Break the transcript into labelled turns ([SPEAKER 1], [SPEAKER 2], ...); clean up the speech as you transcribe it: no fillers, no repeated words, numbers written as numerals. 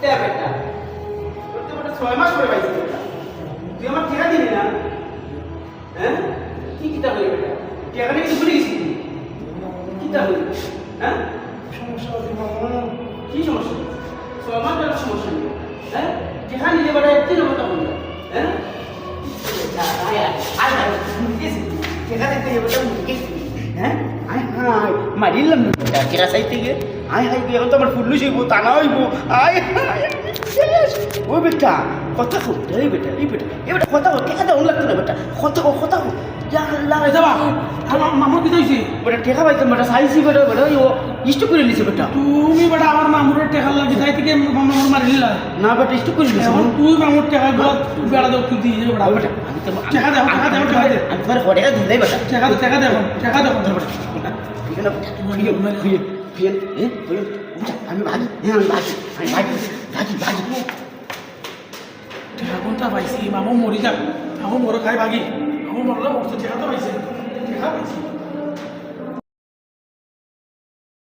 [SPEAKER 1] তে বেটা তোর তো বেটা 6 মাস করে পাইছিস বেটা তুই আমার টাকা দিবি না হ্যাঁ কি কিতা হইল বেটা টাকাটা কি ভুলে গেছিস কিতা হইল হ্যাঁ
[SPEAKER 2] সমস্যা আছে মামা।
[SPEAKER 1] কি সমস্যা 6 মাস ধরে সমস্যা নেই হ্যাঁ টাকা নিলে বেটা একদিন কথা বলল হ্যাঁ টাকা দিতে হবে বেটা মুখে হ্যাঁ আয় হায় মারিলাম না টাকা চাইতে গিয়ে আয় হায় এখন তো আমার ফুল্লু যাইব টানা হইব আয় হায় ও বেটা কথা কো এই বেটা কথা কো টাকা দাও লাগতো না বেটা কথা কো ইয়া আল্লাহ
[SPEAKER 2] যাবা আমার মামুর কি হইছে?
[SPEAKER 1] বেটা টাকা পাইতাম বেটা চাইছি বেটা ও ইষ্ট করে নিছে বেটা
[SPEAKER 2] তুমি বেটা আমার মামুরের টাকা লাগি যাই থেকে মামুর মারি দিলা
[SPEAKER 1] না বেটা ইষ্ট করে নিছে
[SPEAKER 2] এখন তুই মামুর টাকা গুলো বেড়া দাও তুই দিয়ে বেটা
[SPEAKER 1] বেটা আমি তো
[SPEAKER 2] টাকা দাও টাকা দে
[SPEAKER 1] আমি তোমার টাকা দিই বেটা
[SPEAKER 2] টাকা দে
[SPEAKER 1] আমি ভাগি
[SPEAKER 2] টাকা কোনটা পাইছি মামু মরি যাক মামু মরে খাই ভাগি মামু মরলে মরছে টাকা তো পাইছে